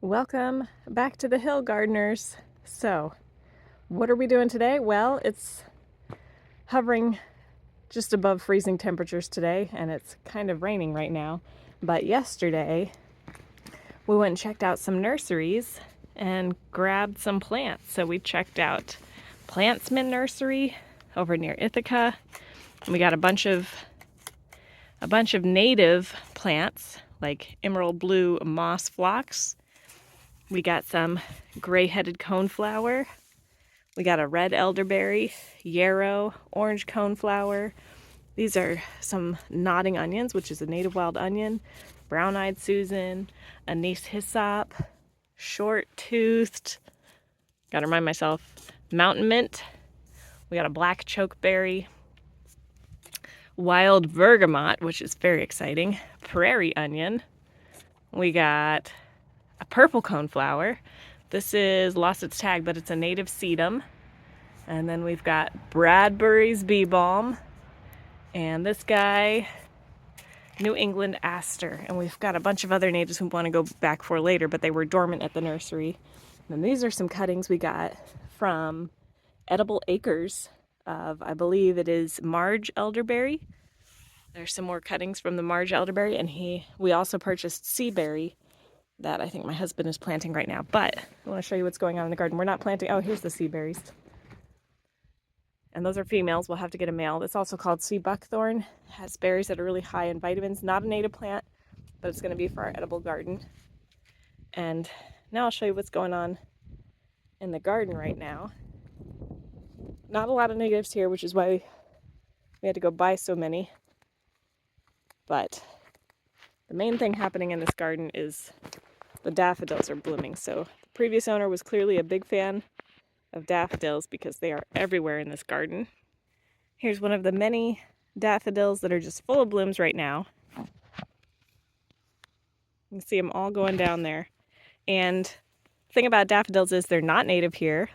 Welcome back to the Hill Gardeners. So, what are we doing today? Well, it's hovering just above freezing temperatures today, and it's kind of raining right now. But yesterday, we went and checked out some nurseries and grabbed some plants. So we checked out Plantsman Nursery over near Ithaca. And we got a bunch of native plants like emerald blue moss phlox. We got some gray-headed coneflower. We got a red elderberry, yarrow, orange coneflower. These are some nodding onions, which is a native wild onion, brown-eyed Susan, anise hyssop, short-toothed, gotta remind myself, mountain mint. We got a black chokeberry, wild bergamot, which is very exciting, prairie onion. We got a purple coneflower. This is lost its tag, but it's a native sedum. And then we've got Bradbury's bee balm. And this guy, New England aster. And we've got a bunch of other natives we want to go back for later, but they were dormant at the nursery. And these are some cuttings we got from Edible Acres of, I believe it is Marge elderberry. There's some more cuttings from the Marge elderberry, and we also purchased seaberry that I think my husband is planting right now. But I want to show you what's going on in the garden. We're not planting, oh, here's the sea berries. And those are females. We'll have to get a male. It's also called sea buckthorn. It has berries that are really high in vitamins. Not a native plant, but it's going to be for our edible garden. And now I'll show you what's going on in the garden right now. Not a lot of natives here, which is why we had to go buy so many. But the main thing happening in this garden is the daffodils are blooming. So the previous owner was clearly a big fan of daffodils because they are everywhere in this garden. Here's one of the many daffodils that are just full of blooms right now. You can see them all going down there. And the thing about daffodils is they're not native here.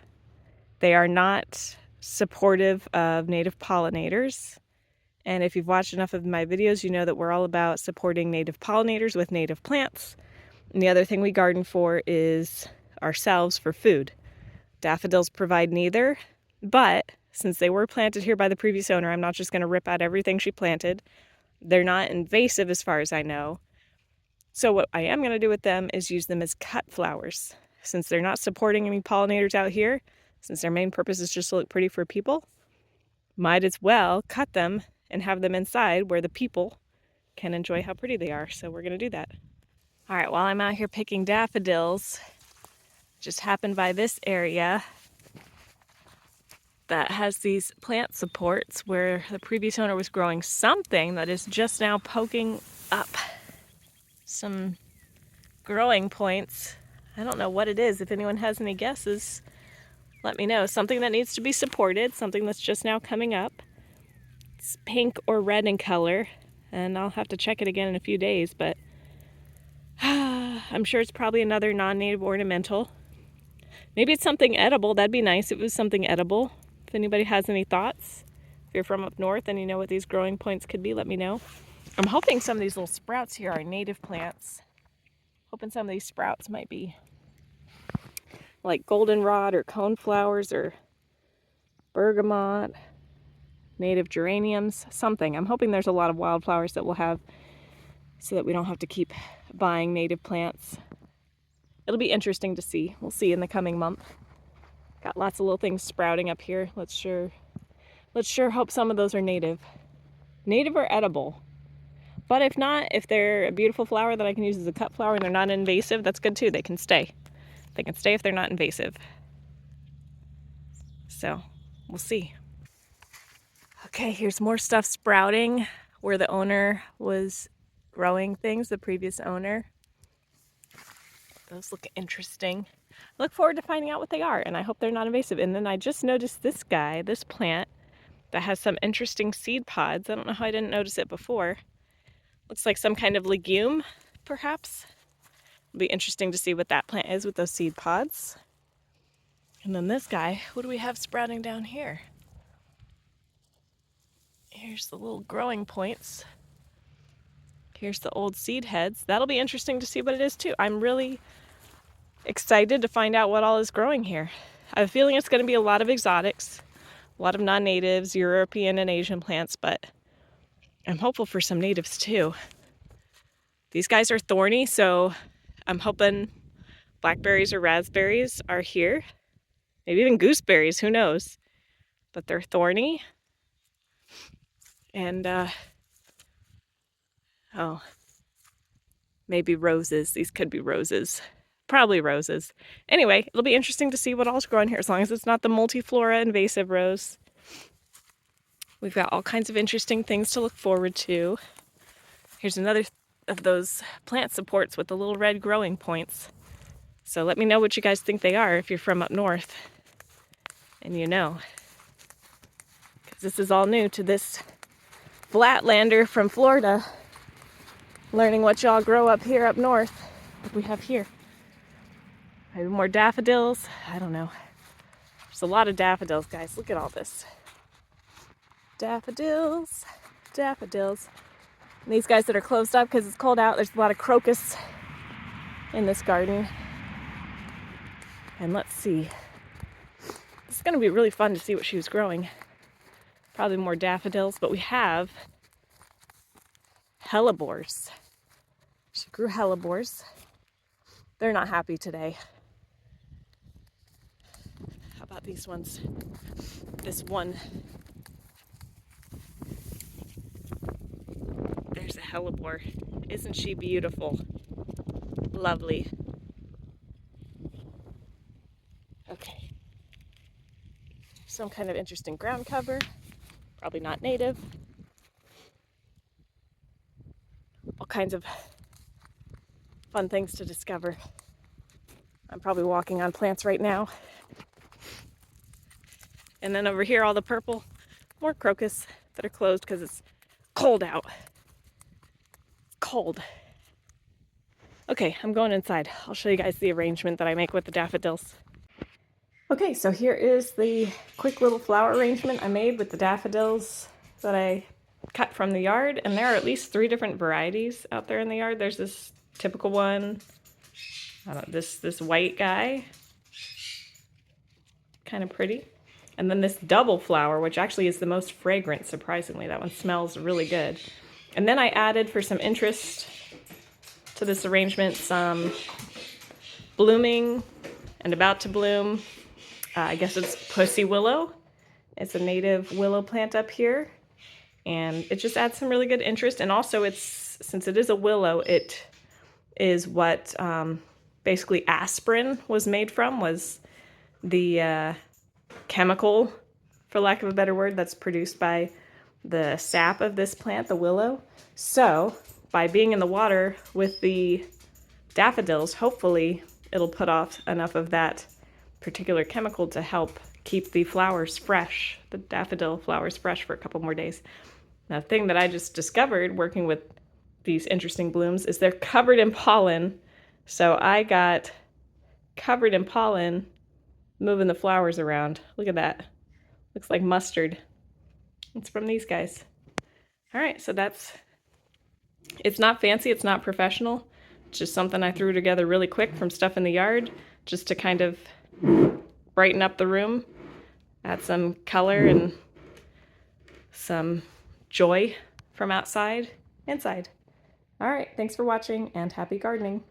They are not supportive of native pollinators. And if you've watched enough of my videos, you know that we're all about supporting native pollinators with native plants. And the other thing we garden for is ourselves for food. Daffodils provide neither, but since they were planted here by the previous owner, I'm not just going to rip out everything she planted. They're not invasive as far as I know. So what I am going to do with them is use them as cut flowers. Since they're not supporting any pollinators out here, since their main purpose is just to look pretty for people, might as well cut them and have them inside where the people can enjoy how pretty they are. So we're going to do that. All right, while I'm out here picking daffodils, just happened by this area that has these plant supports where the previous owner was growing something that is just now poking up some growing points. I don't know what it is. If anyone has any guesses, let me know. Something that needs to be supported, something that's just now coming up. It's pink or red in color, and I'll have to check it again in a few days, but I'm sure it's probably another non-native ornamental. Maybe it's something edible. That'd be nice if it was something edible. If anybody has any thoughts, if you're from up north and you know what these growing points could be, let me know. I'm hoping some of these little sprouts here are native plants. Hoping some of these sprouts might be like goldenrod or coneflowers or bergamot, native geraniums, something. I'm hoping there's a lot of wildflowers that we'll have so that we don't have to keep buying native plants. It'll be interesting to see. We'll see in the coming month. Got lots of little things sprouting up here. Let's sure hope some of those are native. Native or edible. But if not, if they're a beautiful flower that I can use as a cut flower and they're not invasive, that's good too. They can stay. They can stay if they're not invasive. So, we'll see. Okay, here's more stuff sprouting where the owner was growing things, the previous owner. Those look interesting. I look forward to finding out what they are, and I hope they're not invasive. And then I just noticed this plant that has some interesting seed pods. I don't know how I didn't notice it before. Looks like some kind of legume, perhaps. It'll be interesting to see what that plant is with those seed pods. And then this guy, what do we have sprouting down here? Here's the little growing points. Here's the old seed heads. That'll be interesting to see what it is too. I'm really excited to find out what all is growing here. I have a feeling it's going to be a lot of exotics, a lot of non-natives, European and Asian plants, but I'm hopeful for some natives too. These guys are thorny, so I'm hoping blackberries or raspberries are here. Maybe even gooseberries, who knows? But they're thorny. And, oh, maybe roses. These could be roses. Probably roses. Anyway, it'll be interesting to see what all's growing here, as long as it's not the multiflora invasive rose. We've got all kinds of interesting things to look forward to. Here's another of those plant supports with the little red growing points. So let me know what you guys think they are if you're from up north. And you know. Because this is all new to this Flatlander from Florida. Learning what y'all grow up here up north. What we have here. Maybe more daffodils. I don't know. There's a lot of daffodils, guys. Look at all this. Daffodils. Daffodils. And these guys that are closed up because it's cold out. There's a lot of crocus in this garden. And let's see. It's going to be really fun to see what she was growing. Probably more daffodils, but we have hellebores. She grew hellebores. They're not happy today. How about these ones? This one. There's a hellebore. Isn't she beautiful? Lovely. Okay. Some kind of interesting ground cover. Probably not native. All kinds of fun things to discover. I'm probably walking on plants right now. And then over here, all the purple, more crocus that are closed because it's cold out. It's cold. Okay, I'm going inside. I'll show you guys the arrangement that I make with the daffodils. Okay, so here is the quick little flower arrangement I made with the daffodils that I cut from the yard. And there are at least 3 different varieties out there in the yard. There's this typical one, this white guy, kind of pretty. And then this double flower, which actually is the most fragrant, surprisingly. That one smells really good. And then I added, for some interest to this arrangement, some blooming and about to bloom. I guess it's pussy willow. It's a native willow plant up here. And it just adds some really good interest. And also, since it is a willow, it is what basically aspirin was made from, was the chemical, for lack of a better word, that's produced by the sap of this plant, the willow. So by being in the water with the daffodils, hopefully it'll put off enough of that particular chemical to help keep the flowers fresh, the daffodil flowers fresh, for a couple more days. Now, the thing that I just discovered working with these interesting blooms is they're covered in pollen. So I got covered in pollen moving the flowers around. Look at that. Looks like mustard. It's from these guys. All right, so it's not fancy, it's not professional. It's just something I threw together really quick from stuff in the yard, just to kind of brighten up the room, add some color and some joy from outside, inside. All right, thanks for watching and happy gardening.